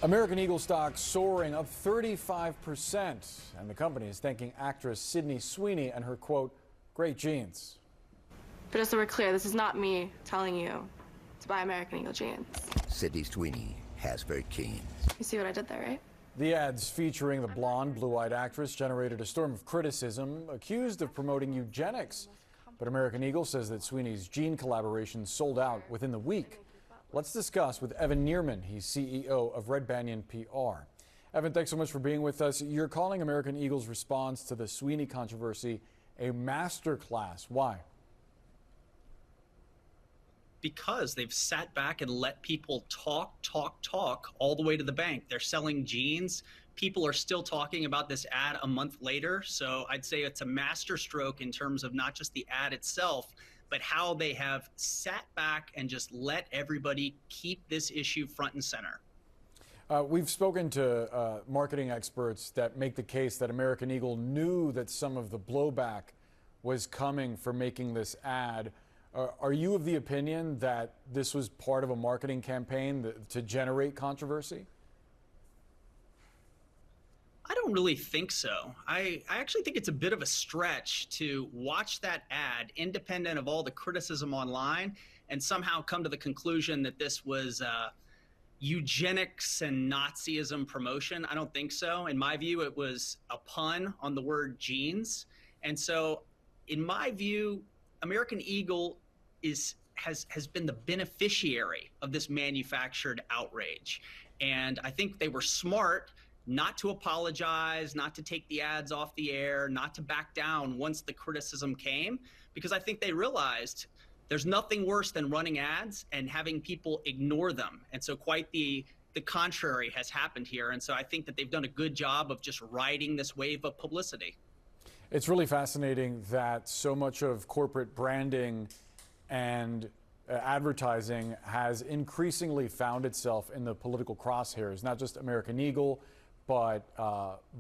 American Eagle stock soaring up 35%, and the company is thanking actress Sydney Sweeney and her, quote, great jeans. But just so we're clear, this is not me telling you to buy American Eagle jeans. Sydney Sweeney has great jeans. You see what I did there, right? The ads featuring the blonde, blue-eyed actress generated a storm of criticism, accused of promoting eugenics. But American Eagle says that Sweeney's jean collaboration sold out within the week. Let's discuss with Evan Nierman. He's CEO of Banyan PR. Evan, thanks so much for being with us. You're calling American Eagle's response to the Sweeney controversy a masterclass. Why? Because they've sat back and let people talk all the way to the bank. They're selling jeans. People are still talking about this ad a month later. So I'd say it's a masterstroke in terms of not just the ad itself, but how they have sat back and just let everybody keep this issue front and center. We've spoken to marketing experts that make the case that American Eagle knew that some of the blowback was coming for making this ad. Are you of the opinion that this was part of a marketing campaign to generate controversy? I don't really think so. I actually think it's a bit of a stretch to watch that ad independent of all the criticism online and somehow come to the conclusion that this was eugenics and Nazism promotion. I don't think so. In my view, it was a pun on the word jeans. And so in my view, American Eagle has been the beneficiary of this manufactured outrage. And I think they were smart not to apologize, not to take the ads off the air, not to back down once the criticism came, because I think they realized there's nothing worse than running ads and having people ignore them. And so quite the contrary has happened here. And so I think that they've done a good job of just riding this wave of publicity. It's really fascinating that so much of corporate branding and advertising has increasingly found itself in the political crosshairs, not just American Eagle, but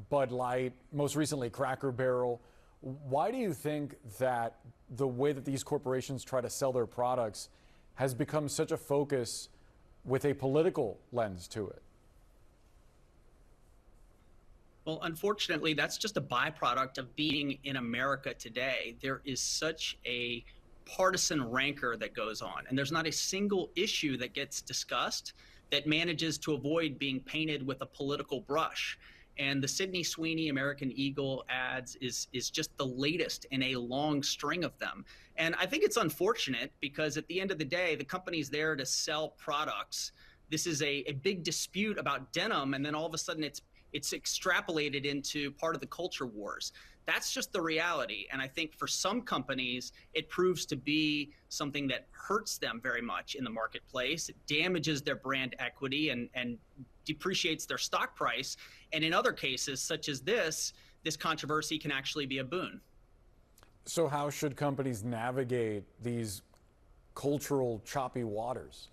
Bud Light, most recently Cracker Barrel. Why do you think that the way that these corporations try to sell their products has become such a focus with a political lens to it? Well, unfortunately, that's just a byproduct of being in America today. There is such a partisan rancor that goes on, and there's not a single issue that gets discussed that manages to avoid being painted with a political brush. And the Sydney Sweeney American Eagle ads is just the latest in a long string of them. And I think it's unfortunate because at the end of the day, the company's there to sell products. This is a big dispute about denim, and then all of a sudden it's extrapolated into part of the culture wars. That's just the reality. And I think for some companies, it proves to be something that hurts them very much in the marketplace. It damages their brand equity and depreciates their stock price. And in other cases, such as this controversy can actually be a boon. So how should companies navigate these cultural choppy waters?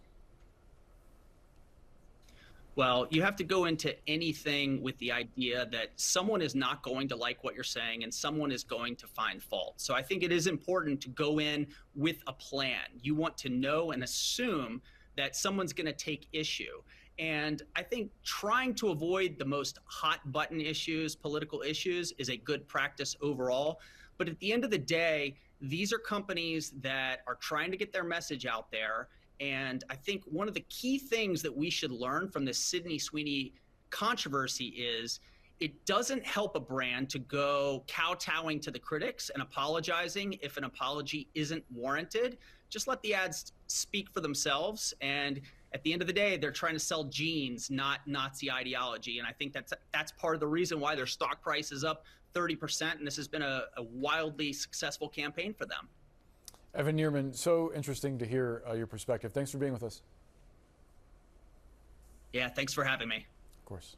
Well, you have to go into anything with the idea that someone is not going to like what you're saying and someone is going to find fault. So I think it is important to go in with a plan. You want to know and assume that someone's going to take issue. And I think trying to avoid the most hot button issues, political issues, is a good practice overall. But at the end of the day, these are companies that are trying to get their message out there. And I think one of the key things that we should learn from this Sydney Sweeney controversy is it doesn't help a brand to go kowtowing to the critics and apologizing if an apology isn't warranted. Just let the ads speak for themselves. And at the end of the day, they're trying to sell jeans, not Nazi ideology. And I think that's part of the reason why their stock price is up 30%. And this has been a wildly successful campaign for them. Evan Nierman, so interesting to hear your perspective. Thanks for being with us. Yeah, thanks for having me. Of course.